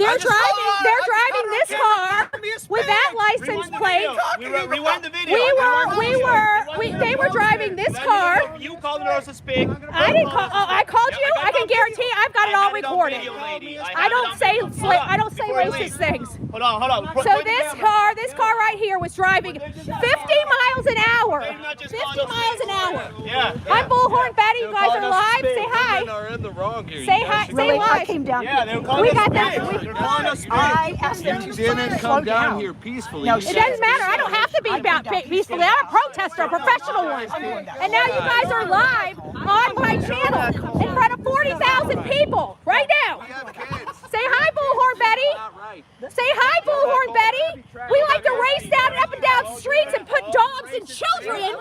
They're driving this car with that license plate. Rewind the video. They were driving this car. You called her a spig. I didn't call. Oh, I called you. I can guarantee I've got it all recorded. I don't say racist things. Hold on. So this car right here was driving 50 miles an hour. 50 miles an hour. Yeah. I'm Bullhorn Betty. You guys are live. Say hi. Are in the wrong here. Say hi. Say live. I came down Yeah, they were calling We us got spig. that. They're calling us spig. I asked them You to didn't slow come down down. here peacefully. No, You It doesn't matter. I don't have to be about peacefully. I'm a protester, a professional one. And now you guys are live on my channel in front of 40,000 people right now. Say hi, Bullhorn Betty. Say hi, Bullhorn Betty. We like to race down and up and down streets and put dogs and children.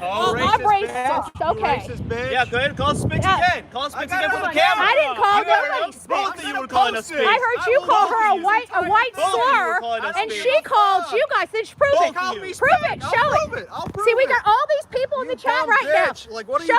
Oh, I'm racist. Okay. Yeah, go ahead. Call us spigs again. Call us spigs again for the camera. I didn't call nobody spigs. Both of you were calling us spigs. I heard you call her a white slur, and she called you guys. Then prove it. Prove it. Show it. See, we got all these people in the chat right now. Like, what are Show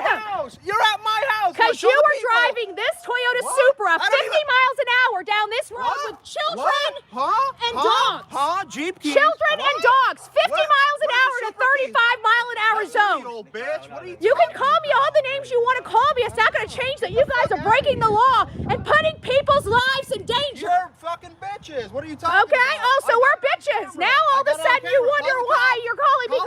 them. house. You're at my house. Because you were driving this Toyota Supra 50 miles an hour down this road with children and dogs. Jeep keys. Children and dogs. 50 miles an hour in a 35-mile-an-hour zone. You can call me all the names you want to call me. It's not going to change that you guys are breaking the law and putting people's lives in danger. You're fucking bitches. What are you talking about? Okay? Oh, so we're bitches. Now all of a sudden you wonder why you're calling me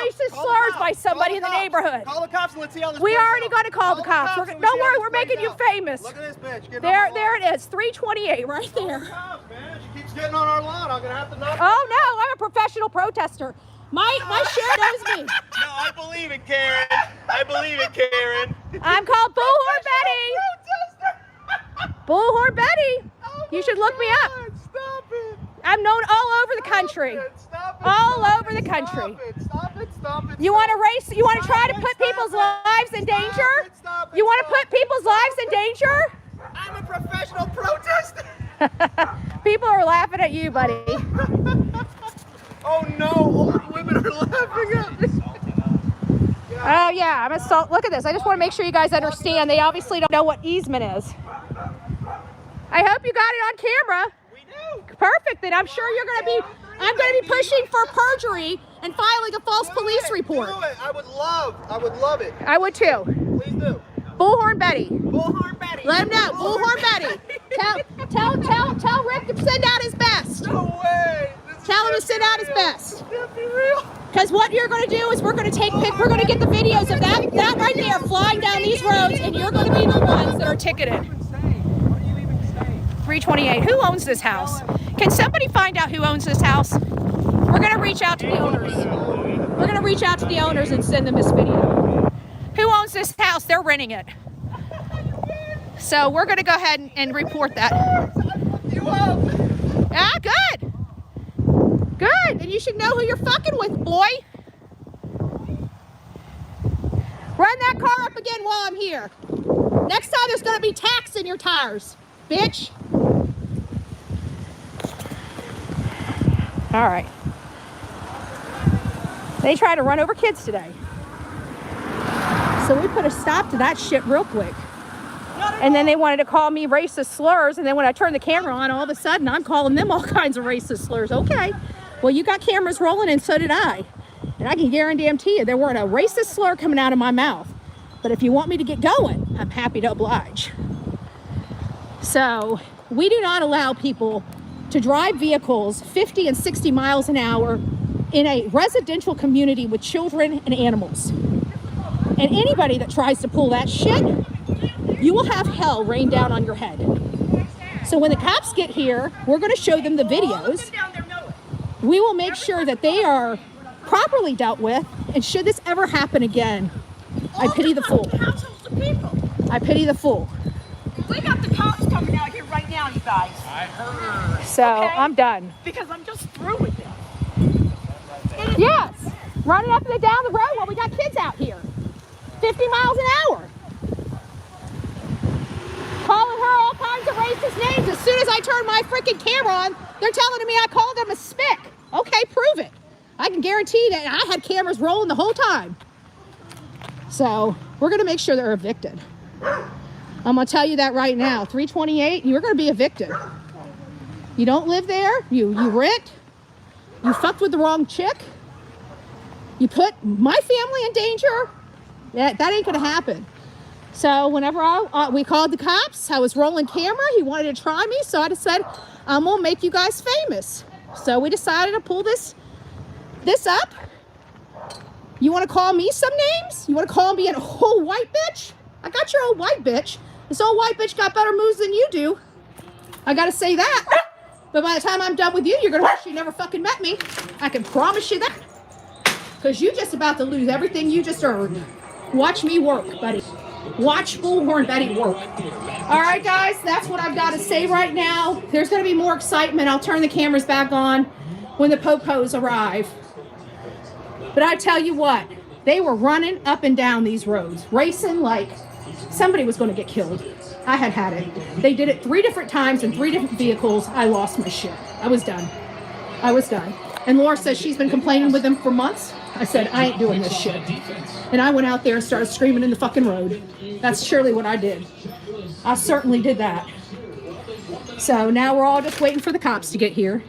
racist slurs by somebody in the neighborhood. Call the cops and let's see how this We plays already out. got to call the cops. Don't worry, we're making you famous. Look at this bitch. Getting There on our lawn. it is. 328 right there. Stop, man. She keeps getting on our lawn. I'm gonna have to knock. Oh no, I'm a professional protester. My share knows me. No, I believe it, Karen. I believe it, Karen. I'm called Bullhorn Betty. Bullhorn Betty. You should look me up. Stop it. I'm known all over the country. Stop it. All over the country. Stop it. You want to race? You want to try to put people's lives in danger? You want to put people's lives in danger? I'm a professional protester. People are laughing at you, buddy. Oh no, old women are laughing at me. Oh yeah, I'm assault. Look at this. I just want to make sure you guys understand. They obviously don't know what easement is. I hope you got it on camera. We do. Perfect. Then I'm sure you're going to be. I'm going to be pushing for perjury and filing a false police report. Do it. I would love it. I would too. Please do. Bullhorn Betty. Bullhorn Betty. Let him know. Bullhorn Betty. Tell Rick to send out his best. No way. Tell him to send out his best. Can't be real. Because what you're going to do is we're going to get the videos of that right there flying down these roads, and you're going to be the ones that are ticketed. 328. Who owns this house? Can somebody find out who owns this house? We're going to reach out to the owners. We're going to reach out to the owners and send them this video. Who owns this house? They're renting it. So we're going to go ahead and report that. Ah, good. Good. And you should know who you're fucking with, boy. Run that car up again while I'm here. Next time there's going to be tacks in your tires, bitch. All right. They tried to run over kids today. So we put a stop to that shit real quick. And then they wanted to call me racist slurs. And then when I turned the camera on, all of a sudden I'm calling them all kinds of racist slurs. Okay. Well, you got cameras rolling and so did I. And I can guarantee you there weren't a racist slur coming out of my mouth. But if you want me to get going, I'm happy to oblige. So we do not allow people to drive vehicles 50 and 60 miles an hour in a residential community with children and animals. And anybody that tries to pull that shit, you will have hell rain down on your head. So when the cops get here, we're going to show them the videos. We will make sure that they are properly dealt with, and should this ever happen again, I pity the fool. I pity the fool. We got the cops coming out here right now, you guys. I heard. So I'm done. Because I'm just through with this. Yes, running up and down the road while we got kids out here. 50 miles an hour. Calling her all kinds of racist names. As soon as I turn my freaking camera on, they're telling me I called them a spick. Okay, prove it. I can guarantee that I had cameras rolling the whole time. So we're going to make sure they're evicted. I'm gonna tell you that right now. 328, you're gonna be evicted. You don't live there, you rent, you fucked with the wrong chick, you put my family in danger. That ain't gonna happen. So whenever we called the cops, I was rolling camera. He wanted to try me, so I just said, I'm gonna make you guys famous. So we decided to pull this up. You wanna call me some names? You wanna call me an old white bitch? I got your old white bitch. This old white bitch got better moves than you do. I gotta say that. But by the time I'm done with you, you're gonna wish you never fucking met me. I can promise you that. Because you're just about to lose everything you just earned. Watch me work, buddy. Watch Bullhorn Betty work. All right, guys, that's what I've got to say right now. There's going to be more excitement. I'll turn the cameras back on when the popos arrive. But I tell you what, they were running up and down these roads, racing like somebody was going to get killed. I had it. They did it 3 different times in 3 different vehicles. I lost my shit. I was done. And Laura says she's been complaining with them for months. I said, I ain't doing this shit. And I went out there and started screaming in the fucking road. That's surely what I did. I certainly did that. So now we're all just waiting for the cops to get here.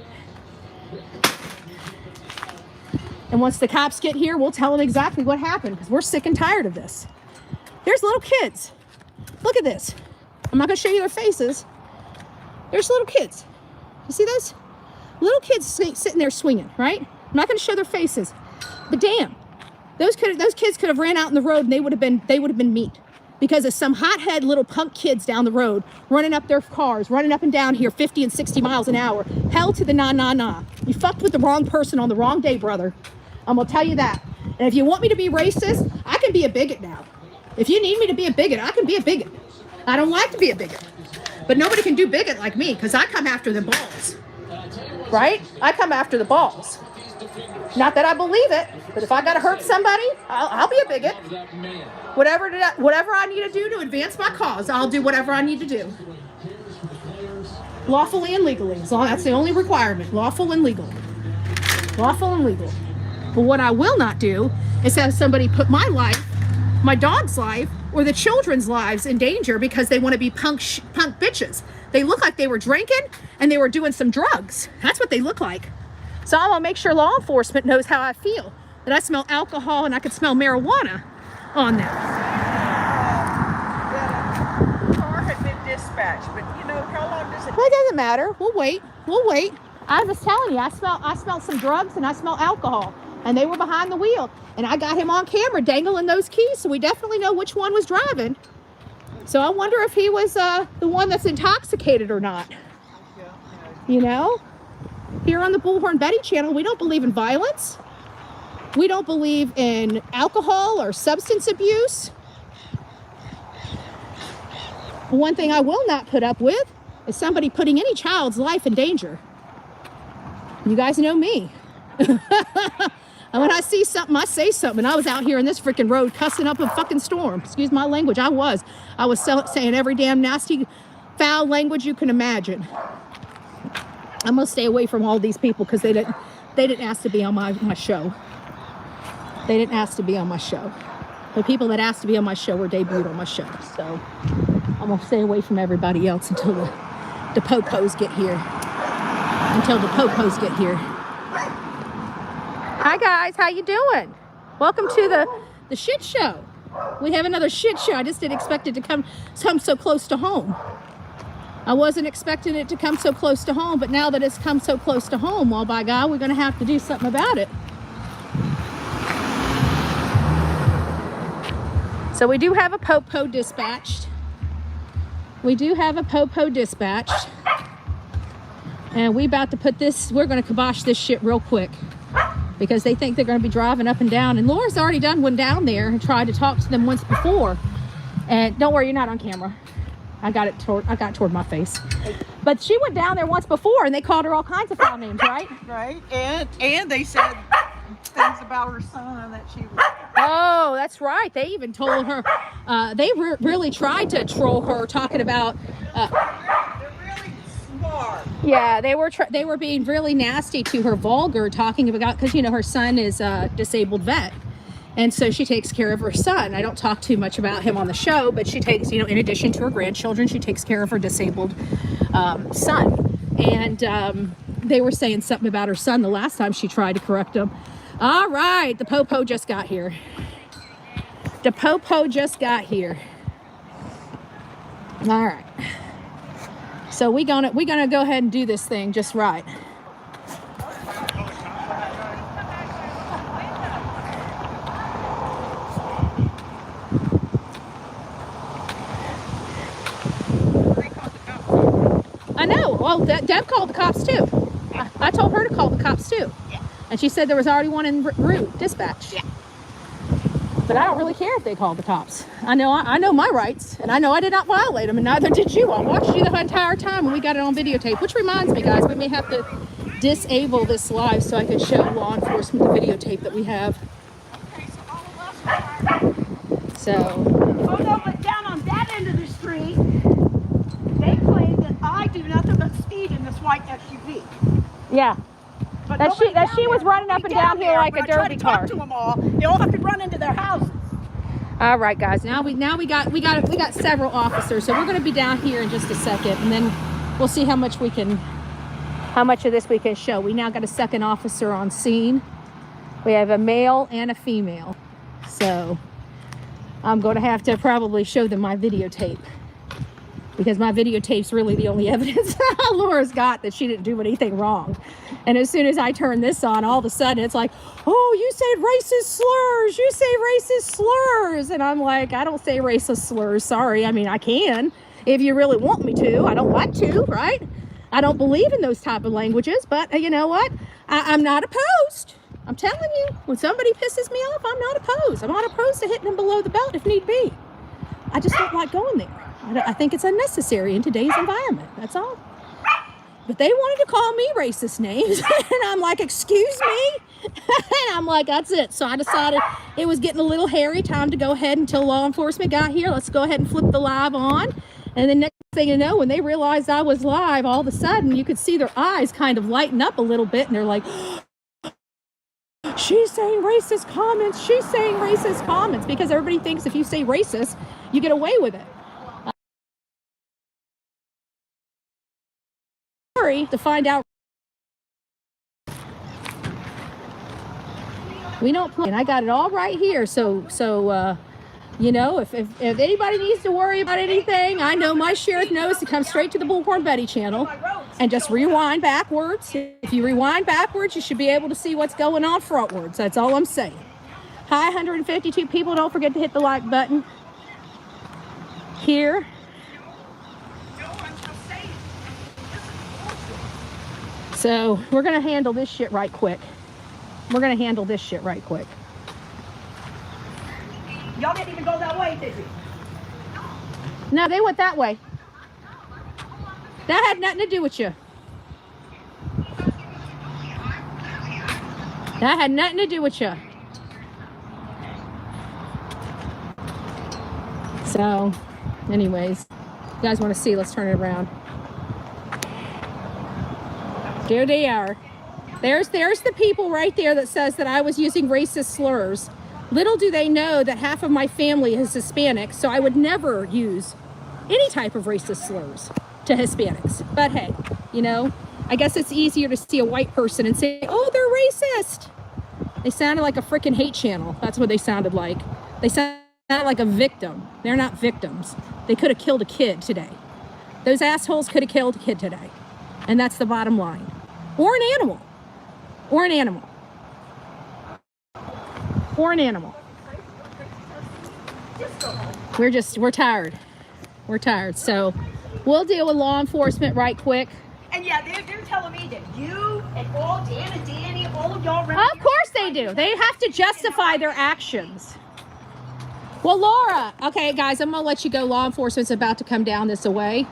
And once the cops get here, we'll tell them exactly what happened, because we're sick and tired of this. There's little kids. Look at this. I'm not going to show you their faces. There's little kids. You see this? Little kids sitting there swinging, right? I'm not going to show their faces. But damn, those kids could have ran out in the road and they would have been meat, because of some hothead little punk kids down the road running up their cars, running up and down here 50 and 60 miles an hour. Hell to the nah. You fucked with the wrong person on the wrong day, brother. I'm gonna tell you that. And if you want me to be racist, I can be a bigot now. If you need me to be a bigot, I can be a bigot. I don't like to be a bigot, but nobody can do bigot like me, because I come after the balls, right? I come after the balls. Not that I believe it, but if I gotta hurt somebody, I'll be a bigot. Whatever I need to do to advance my cause, I'll do whatever I need to do. Lawfully and legally. So that's the only requirement. Lawful and legal. Lawful and legal. But what I will not do is have somebody put my life, my dog's life, or the children's lives in danger because they want to be punk bitches. They look like they were drinking and they were doing some drugs. That's what they look like. So I'm gonna make sure law enforcement knows how I feel. That I smell alcohol and I can smell marijuana on them. The car had been dispatched, but you know, how long does it Well, it doesn't matter. We'll wait. I was telling you, I smelled some drugs and I smell alcohol. And they were behind the wheel. And I got him on camera dangling those keys, so we definitely know which one was driving. So I wonder if he was the one that's intoxicated or not. You know? Here on the Bullhorn Betty channel, we don't believe in violence. We don't believe in alcohol or substance abuse. But one thing I will not put up with is somebody putting any child's life in danger. You guys know me. And when I see something, I say something. I was out here in this freaking road cussing up a fucking storm. Excuse my language. I was saying every damn nasty, foul language you can imagine. I'm gonna stay away from all these people because they didn't ask to be on my show. They didn't ask to be on my show. The people that asked to be on my show were debuted on my show. So I'm gonna stay away from everybody else until the popos get here. Hi guys, how you doing? Welcome to the shit show. We have another shit show. I just didn't expect it to come so close to home. I wasn't expecting it to come so close to home, but now that it's come so close to home, well, by God, we're going to have to do something about it. So we do have a popo dispatched. And we about to put this, we're going to kibosh this shit real quick because they think they're going to be driving up and down. And Laura's already done one down there and tried to talk to them once before. And don't worry, you're not on camera. I got toward my face. But she went down there once before and they called her all kinds of foul names, right? right? And they said things about her son that she was. Oh, that's right. They even told her. They really tried to troll her, talking about. They're really smart. Yeah, they were being really nasty to her, vulgar, talking about, because you know her son is a disabled vet, And so she takes care of her son. I don't talk too much about him on the show, but she takes, you know, in addition to her grandchildren, she takes care of her disabled son. And they were saying something about her son the last time she tried to correct him. All right, the Popo just got here. The Popo just got here. All right. So we gonna go ahead and do this thing just right. I know. Well, Deb called the cops too. I told her to call the cops too. Yeah. And she said there was already one en route, dispatch. Yeah. But I don't really care if they called the cops. I know my rights, and I know I did not violate them, and neither did you. I watched you the entire time, and we got it on videotape. Which reminds me, guys, we may have to disable this live so I can show law enforcement the videotape that we have. Okay, so all of us are. So, Oh no, but down on that end of the street, they claim that I do nothing but speed in this white SUV. yeah. But That nobody down she was there, running up and nobody down here there, like a when I try derby to talk car. to them all, they all have to run into their houses. All right, guys. Now we got several officers, so we're going to be down here in just a second, and then we'll see how much of this we can show. We now got a second officer on scene. We have a male and a female, so I'm going to have to probably show them my videotape, because my videotape's really the only evidence Laura's got that she didn't do anything wrong. And as soon as I turn this on, all of a sudden it's like, oh, you said racist slurs. You say racist slurs. And I'm like, I don't say racist slurs. Sorry. I mean, I can if you really want me to. I don't like to, right? I don't believe in those type of languages, but you know what? I'm not opposed. I'm telling you, when somebody pisses me off, I'm not opposed. I'm not opposed to hitting them below the belt if need be. I just don't like going there. I think it's unnecessary in today's environment. That's all. But they wanted to call me racist names. And I'm like, excuse me? And I'm like, that's it. So I decided it was getting a little hairy. Time to go ahead until law enforcement got here. Let's go ahead and flip the live on. And the next thing you know, when they realized I was live, all of a sudden you could see their eyes kind of lighten up a little bit. And they're like, she's saying racist comments. She's saying racist comments. Because everybody thinks if you say racist, you get away with it. To find out we don't play, and I got it all right here, so you know, if anybody needs to worry about anything, I know my sheriff knows to come straight to the Bullhorn Betty channel and just rewind backwards. If you rewind backwards, you should be able to see what's going on frontwards. That's all I'm saying. Hi, 152 people. Don't forget to hit the like button here. So we're gonna handle this shit right quick. Y'all didn't even go that way, did you? No, they went that way. That had nothing to do with you. That had nothing to do with you. So, anyways, you guys want to see? Let's turn it around. There they are. There's the people right there that says that I was using racist slurs. Little do they know that half of my family is Hispanic, so I would never use any type of racist slurs to Hispanics. But hey, you know, I guess it's easier to see a white person and say, oh, they're racist. They sounded like a freaking hate channel. That's what they sounded like. They sounded like a victim. They're not victims. They could have killed a kid today. Those assholes could have killed a kid today. And that's the bottom line. Or an animal. Or an animal. Or an animal. We're tired. We're tired. So we'll deal with law enforcement right quick. And yeah, they're telling me that you and all Dan and Danny, all of y'all. Of course they do. They have to justify their actions. Well, Laura, okay, guys, I'm going to let you go. Law enforcement's about to come down this way.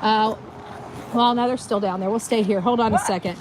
Well, no, they're still down there. We'll stay here. Hold on a second.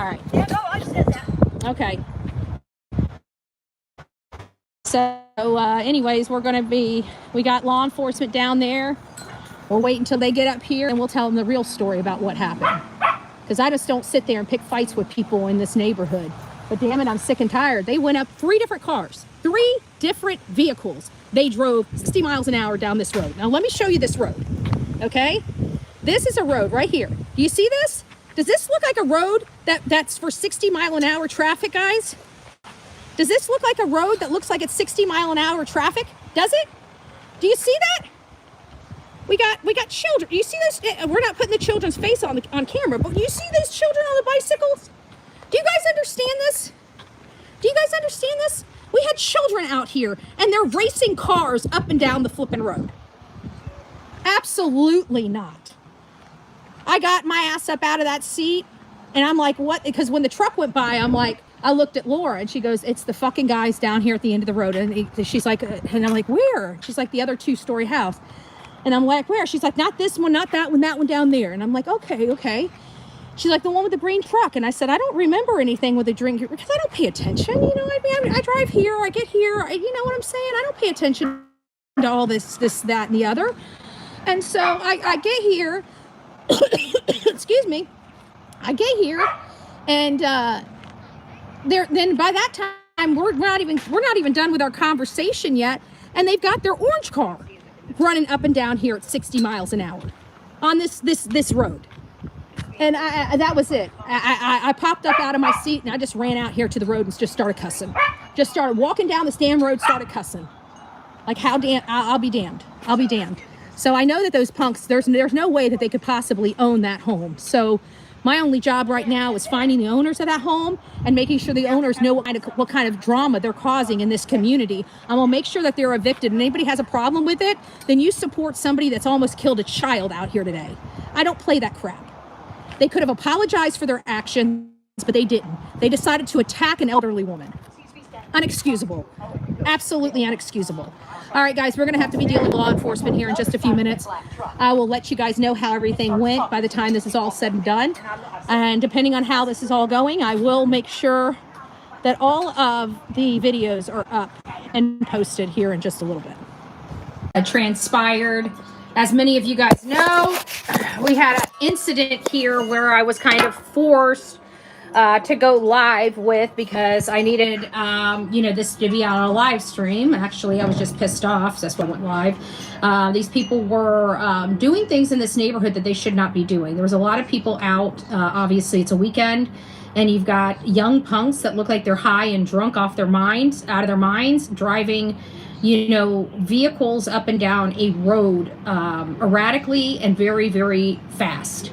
right. Yeah, no, I said that. Okay. So, anyways, we got law enforcement down there. We'll wait until they get up here and we'll tell them the real story about what happened. Because I just don't sit there and pick fights with people in this neighborhood. But damn it, I'm sick and tired. They went up 3 different cars, 3 different vehicles. They drove 60 miles an hour down this road. Now, let me show you this road, okay? This is a road right here. Do you see this? Does this look like a road that's for 60 mile an hour traffic, guys? Does this look like a road that looks like it's 60 mile an hour traffic? Does it? Do you see that? We got children. You see this? We're not putting the children's face on camera, but you see these children on the bicycles? Do you guys understand this? Do you guys understand this? We had children out here and they're racing cars up and down the flipping road. Absolutely not. I got my ass up out of that seat and I'm like, what? Because when the truck went by, I looked at Laura and she goes, it's the fucking guys down here at the end of the road. And she's like, and I'm like, where? She's like, the other 2-story house. And I'm like, where? She's like, not this one, not that one down there. And I'm like, okay. She's like, the one with the green truck. And I said, I don't remember anything with a drink because I don't pay attention. You know, I mean, I drive here, I get here. You know what I'm saying? I don't pay attention to all this, that, and the other. And so I get here, excuse me, I get here and then by that time, we're not even done with our conversation yet. And they've got their orange car running up and down here at 60 miles an hour on this road. And that was it. I popped up out of my seat and I just ran out here to the road and just started cussing. Just started walking down this damn road, started cussing. Like I'll be damned. I'll be damned. So I know that those punks, there's no way that they could possibly own that home. So my only job right now is finding the owners of that home and making sure the owners know what kind of drama they're causing in this community. I'm gonna make sure that they're evicted, and anybody has a problem with it, then you support somebody that's almost killed a child out here today. I don't play that crap. They could have apologized for their actions, but they didn't. They decided to attack an elderly woman. Unexcusable. Absolutely unexcusable. All right, guys, we're going to have to be dealing with law enforcement here in just a few minutes. I will let you guys know how everything went by the time this is all said and done. And depending on how this is all going, I will make sure that all of the videos are up and posted here in just a little bit. It transpired. As many of you guys know, we had an incident here where I was kind of forced to go live with because I needed, this to be on a live stream. Actually, I was just pissed off, so that's why I went live. These people were doing things in this neighborhood that they should not be doing. There was a lot of people out. Obviously, it's a weekend, and you've got young punks that look like they're high and drunk out of their minds, driving, vehicles up and down a road erratically and very, very fast.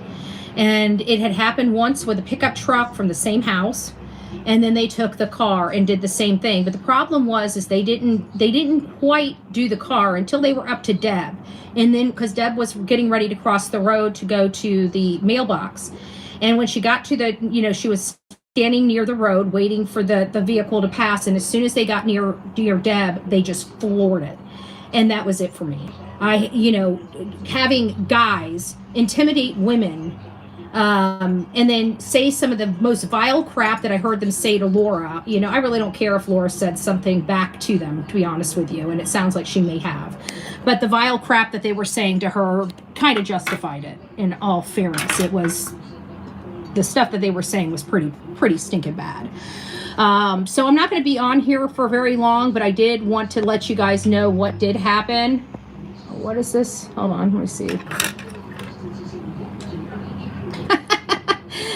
And it had happened once with a pickup truck from the same house, and then they took the car and did the same thing. But the problem was they didn't quite do the car until they were up to Deb, and then because Deb was getting ready to cross the road to go to the mailbox, and when she got to she was standing near the road waiting for the vehicle to pass, and as soon as they got near Deb, they just floored it, and that was it for me. Having guys intimidate women. And then say some of the most vile crap that I heard them say to Laura. I really don't care if Laura said something back to them, to be honest with you, and it sounds like she may have. But the vile crap that they were saying to her kind of justified it, in all fairness. It was, the stuff that they were saying was pretty stinking bad. So I'm not going to be on here for very long, but I did want to let you guys know what did happen. What is this? Hold on, let me see.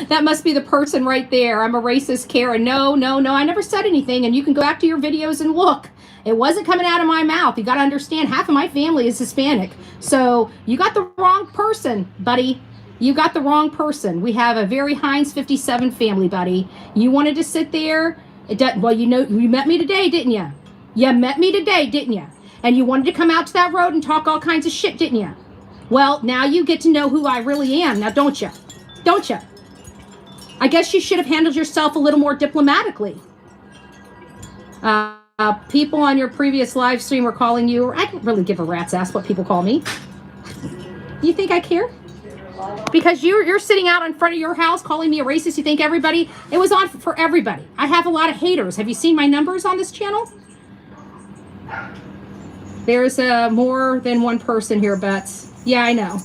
That must be the person right there. I'm a racist, Karen. No, I never said anything. And you can go back to your videos and look. It wasn't coming out of my mouth. You got to understand, half of my family is Hispanic. So you got the wrong person, buddy. You got the wrong person. We have a very Heinz 57 family, buddy. You wanted to sit there. You met me today, didn't you? You met me today, didn't you? And you wanted to come out to that road and talk all kinds of shit, didn't you? Well, now you get to know who I really am. Now, don't you? Don't you? I guess you should have handled yourself a little more diplomatically. People on your previous live stream were calling you, I don't really give a rat's ass what people call me. You think I care? Because you're sitting out in front of your house calling me a racist. You think everybody, it was on for everybody. I have a lot of haters. Have you seen my numbers on this channel? There's more than one person here, Bets. Yeah, I know.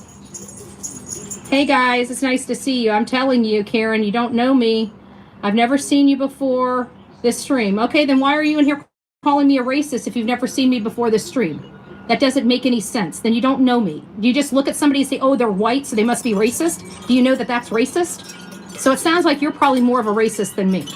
Hey guys, it's nice to see you. I'm telling you, Karen, you don't know me. I've never seen you before this stream. Okay, then why are you in here calling me a racist if you've never seen me before this stream? That doesn't make any sense. Then you don't know me. Do you just look at somebody and say, oh, they're white, so they must be racist? Do you know that that's racist? So it sounds like you're probably more of a racist than me.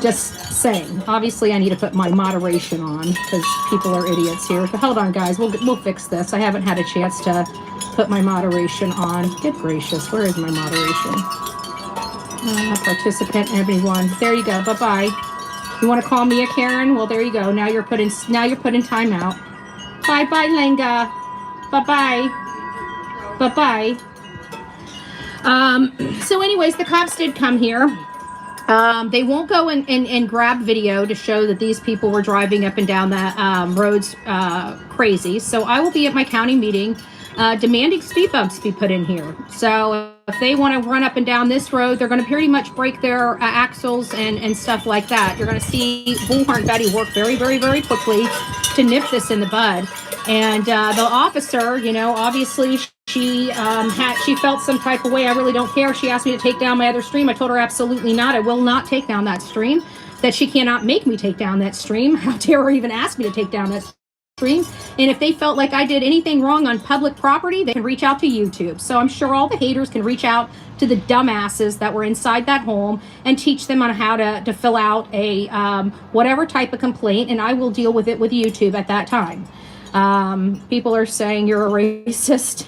Just saying. Obviously, I need to put my moderation on because people are idiots here. But hold on, guys. We'll fix this. I haven't had a chance to put my moderation on. Good gracious. Where is my moderation? Participant, everyone. There you go. Bye-bye. You want to call me a Karen? Well, there you go. Now you're put in timeout. Bye-bye, Lenga. Bye-bye. Bye-bye. So anyways, the cops did come here. They won't go and grab video to show that these people were driving up and down the roads crazy. So I will be at my county meeting demanding speed bumps be put in here. So if they want to run up and down this road, they're going to pretty much break their axles and stuff like that. You're going to see Bullhorn Betty work very, very, very quickly to nip this in the bud. And the officer, you know, obviously she felt some type of way. I really don't care. She asked me to take down my other stream. I told her absolutely not. I will not take down that stream. That she cannot make me take down that stream. How dare her even ask me to take down that stream? And if they felt like I did anything wrong on public property, they can reach out to YouTube. So I'm sure all the haters can reach out to the dumbasses that were inside that home and teach them on how to fill out a whatever type of complaint, and I will deal with it with YouTube at that time. People are saying you're a racist.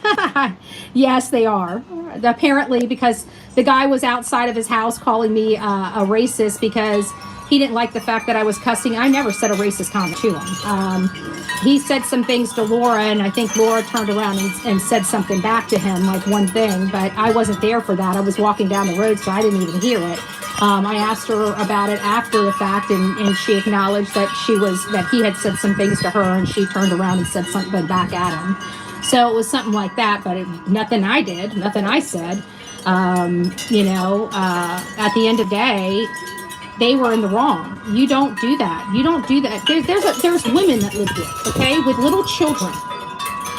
Yes, they are. Apparently, because the guy was outside of his house calling me a racist because he didn't like the fact that I was cussing. I never said a racist comment to him. He said some things to Laura, and I think Laura turned around and said something back to him, like one thing, but I wasn't there for that. I was walking down the road, so I didn't even hear it. I asked her about it after the fact, and she acknowledged that he had said some things to her, and she turned around and said something back at him. So it was something like that, but nothing I did, nothing I said. At the end of the day, they were in the wrong. You don't do that. You don't do that. There's women that live here, okay, with little children.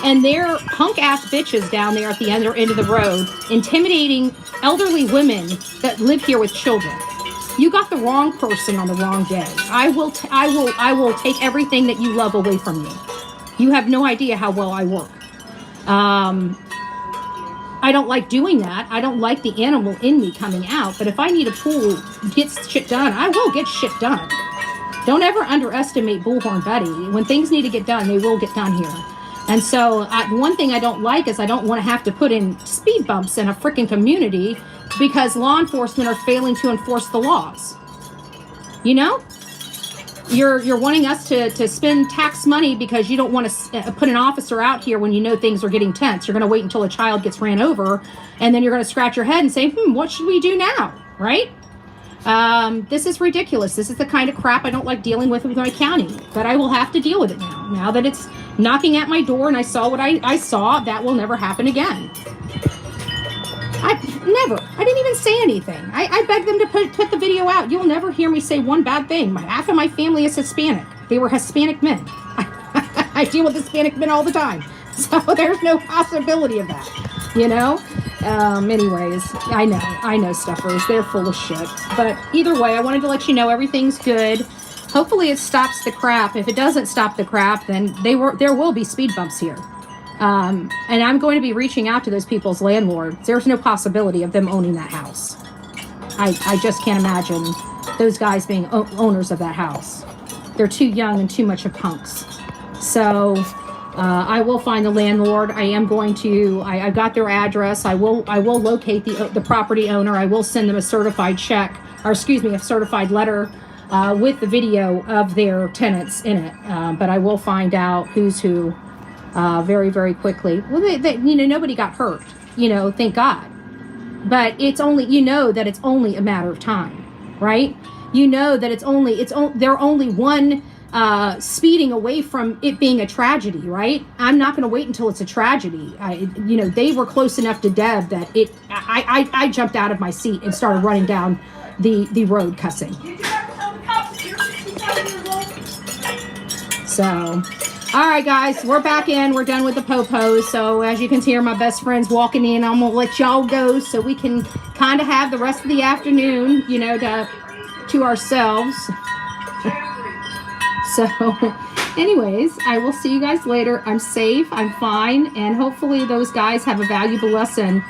And they're punk ass bitches down there at the other end of the road, intimidating elderly women that live here with children. You got the wrong person on the wrong day. I will take everything that you love away from you. You have no idea how well I work. I don't like doing that. I don't like the animal in me coming out. But if I need a pool, get shit done, I will get shit done. Don't ever underestimate Bullhorn Betty. When things need to get done, they will get done here. And so one thing I don't like is I don't want to have to put in speed bumps in a freaking community because law enforcement are failing to enforce the laws. You know? You're wanting us to spend tax money because you don't want to put an officer out here when you know things are getting tense. You're going to wait until a child gets ran over, and then you're going to scratch your head and say, what should we do now? Right? This is ridiculous. This is the kind of crap I don't like dealing with my county, but I will have to deal with it now. Now that it's knocking at my door and I saw what I saw, that will never happen again. I didn't even say anything. I begged them to put the video out. You'll never hear me say one bad thing. Half of my family is Hispanic. They were Hispanic men. I deal with Hispanic men all the time. So there's no possibility of that, you know? Anyways, I know stuffers. They're full of shit. But either way, I wanted to let you know everything's good. Hopefully it stops the crap. If it doesn't stop the crap, then there will be speed bumps here. And I'm going to be reaching out to those people's landlords. There's no possibility of them owning that house. I just can't imagine those guys being owners of that house. They're too young and too much of punks. So I will find the landlord. I am going to. I got their address. I will locate the property owner. I will send them a certified check, or excuse me, a certified letter with the video of their tenants in it. But I will find out who's who. Very, very quickly. Well, nobody got hurt, thank God. But it's only, that it's only a matter of time, right? They're only one speeding away from it being a tragedy, right? I'm not going to wait until it's a tragedy. They were close enough to Deb that I jumped out of my seat and started running down the road cussing. Did you ever tell the cops that you're 67 years old? So, all right, guys, we're back in. We're done with the popos. So, as you can hear, my best friend's walking in. I'm going to let y'all go so we can kind of have the rest of the afternoon, to ourselves. So, anyways, I will see you guys later. I'm safe. I'm fine. And hopefully those guys have a valuable lesson.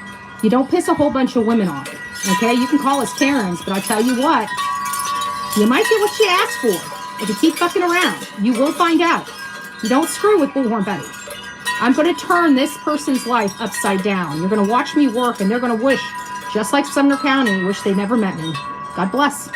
You don't piss a whole bunch of women off. Okay? You can call us Karens, but I tell you what, you might get what you ask for. If you keep fucking around, you will find out. You don't screw with Bullhorn Betty. I'm going to turn this person's life upside down. You're going to watch me work, and they're going to wish, just like Sumner County, wish they never met me. God bless.